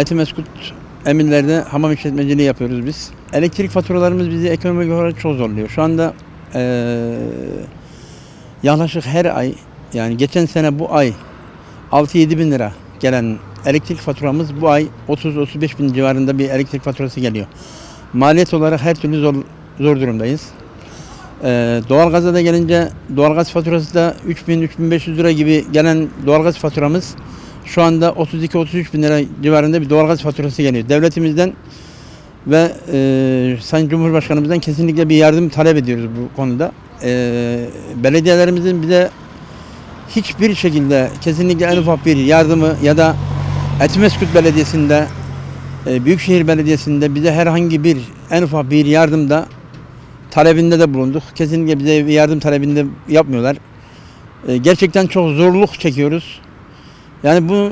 Etimeskut Eminler'de hamam işletmeciliği yapıyoruz biz. Elektrik faturalarımız bizi ekonomik olarak çok zorluyor. Şu anda yaklaşık her ay, yani geçen sene bu ay 6-7 bin lira gelen elektrik faturamız bu ay 30-35 bin civarında bir elektrik faturası geliyor. Maliyet olarak her türlü zor durumdayız. Doğalgaza da gelince doğalgaz faturası da 3.000-3.500 lira gibi gelen doğalgaz faturamız şu anda 32-33 bin lira civarında bir doğalgaz faturası geliyor. Devletimizden ve Sayın Cumhurbaşkanımızdan kesinlikle bir yardım talep ediyoruz bu konuda. Belediyelerimizin bize hiçbir şekilde kesinlikle en ufak bir yardımı ya da Etimeskut Belediyesi'nde, Büyükşehir Belediyesi'nde bize herhangi bir en ufak bir yardımda talebinde de bulunduk. Kesinlikle bize bir yardım talebinde yapmıyorlar. Gerçekten çok zorluk çekiyoruz. Yani bu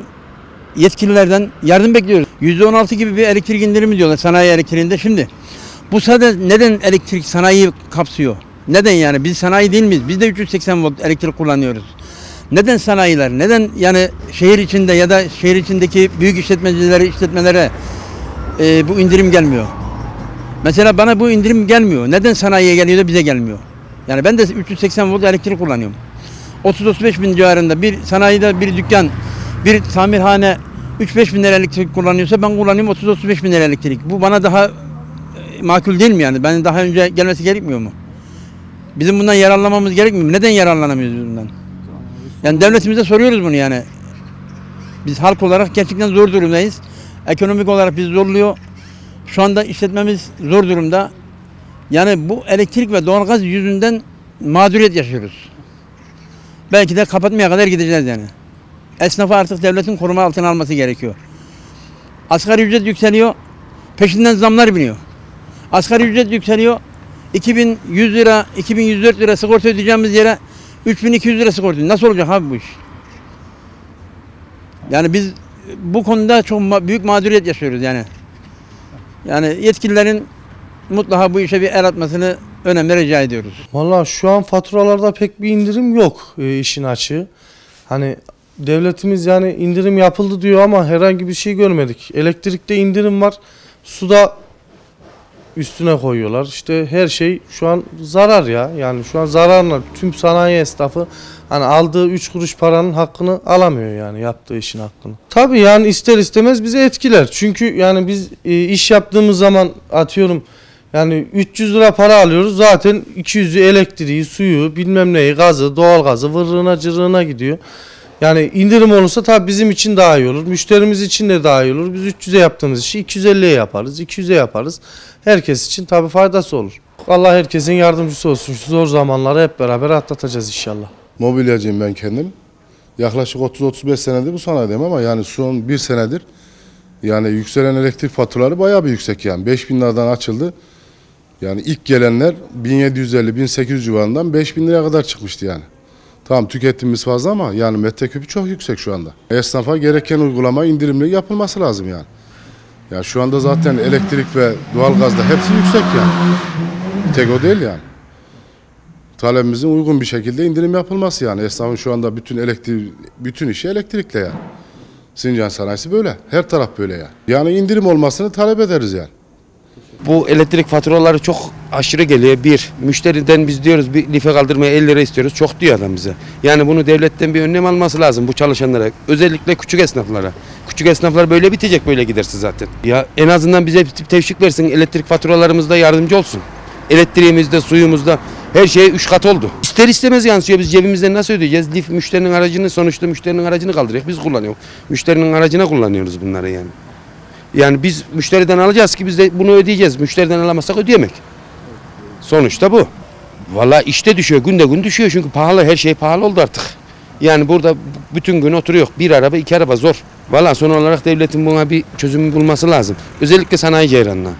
yetkililerden yardım bekliyoruz. %16 gibi bir elektrik indirimi diyorlar sanayi elektriğinde. Şimdi bu sadece neden elektrik sanayiyi kapsıyor? Neden yani? Biz sanayi değil miyiz? Biz de 380 volt elektrik kullanıyoruz. Neden sanayiler? Neden yani şehir içinde ya da şehir içindeki büyük işletmelere bu indirim gelmiyor? Mesela bana bu indirim gelmiyor. Neden sanayiye geliyor da bize gelmiyor? Yani ben de 380 volt elektrik kullanıyorum. 30-35 bin civarında bir sanayide bir dükkan, bir tamirhane 3-5 bin lira elektrik kullanıyorsa ben kullanıyorum 30-35 bin lira elektrik. Bu bana daha makul değil mi yani? Ben daha önce gelmesi gerekmiyor mu? Bizim bundan yararlanmamız gerekmiyor mu? Neden yararlanamıyoruz bundan? Yani devletimize soruyoruz bunu yani. Biz halk olarak gerçekten zor durumdayız. Ekonomik olarak bizi zorluyor. Şu anda işletmemiz zor durumda. Yani bu elektrik ve doğalgaz yüzünden mağduriyet yaşıyoruz. Belki de kapatmaya kadar gideceğiz yani. Esnafı artık devletin koruma altına alması gerekiyor. Asgari ücret yükseliyor, peşinden zamlar biniyor. Asgari ücret yükseliyor, 2100 lira, 2104 lira sigorta ödeyeceğimiz yere 3200 lira sigorta ödeyeceğiz. Nasıl olacak abi bu iş? Yani biz bu konuda çok büyük mağduriyet yaşıyoruz yani. Yani yetkililerin mutlaka bu işe bir el atmasını önemli rica ediyoruz. Vallahi şu an faturalarda pek bir indirim yok, işin açığı. Hani devletimiz yani indirim yapıldı diyor ama herhangi bir şey görmedik. Elektrikte indirim var, suda üstüne koyuyorlar. İşte her şey şu an zarar ya. Yani şu an zararla tüm sanayi esnafı hani aldığı 3 kuruş paranın hakkını alamıyor yani yaptığı işin hakkını. Tabii yani ister istemez bizi etkiler. Çünkü yani biz iş yaptığımız zaman atıyorum yani 300 lira para alıyoruz. Zaten 200'ü elektriği, suyu, bilmem neyi, gazı, doğalgazı vırrığına cırrığına gidiyor. Yani indirim olursa tabii bizim için daha iyi olur. Müşterimiz için de daha iyi olur. Biz 300'e yaptığımız işi 250'ye yaparız, 200'e yaparız. Herkes için tabii faydası olur. Allah herkesin yardımcısı olsun. Şu zor zamanları hep beraber atlatacağız inşallah. Mobilyacıyım ben kendim. Yaklaşık 30-35 senedir bu sanayideyim ama yani son bir senedir yani yükselen elektrik faturaları bayağı bir yüksek yani. 5.000 liradan açıldı. Yani ilk gelenler 1750-1800 civarından 5.000 liraya kadar çıkmıştı yani. Tamam tüketimimiz fazla ama yani metreküpü çok yüksek şu anda. Esnafa gereken uygulama indirimli yapılması lazım yani. Yani şu anda zaten elektrik ve doğalgazda hepsi yüksek yani. Tek o değil yani. Talebimizin uygun bir şekilde indirim yapılması yani. Esnafın şu anda bütün işi elektrikle yani. Sincan sanayisi böyle. Her taraf böyle yani. Yani indirim olmasını talep ederiz yani. Bu elektrik faturaları çok aşırı geliyor. Bir, müşteriden biz diyoruz bir life kaldırmaya 50 lira istiyoruz. Çok diyor adam bize. Yani bunu devletten bir önlem alması lazım bu çalışanlara. Özellikle küçük esnaflara. Küçük esnaflar böyle bitecek, böyle giderse zaten. Ya en azından bize bir teşvik versin. Elektrik faturalarımızda yardımcı olsun. Elektriğimizde, suyumuzda her şey 3 kat oldu. İster istemez yansıyor. Biz cebimizden nasıl ödeyeceğiz? Lif müşterinin aracını, sonuçta müşterinin aracını kaldırıyoruz. Biz kullanıyoruz. Müşterinin aracına kullanıyoruz bunları yani. Yani biz müşteriden alacağız ki biz de bunu ödeyeceğiz. Müşteriden alamazsak ödeyemek. Sonuçta bu. Vallahi işte düşüyor, günde gün düşüyor çünkü pahalı, her şey pahalı oldu artık. Yani burada bütün gün oturuyor. Bir araba, 2 araba zor. Vallahi son olarak devletin buna bir çözüm bulması lazım. Özellikle sanayi ceyranına.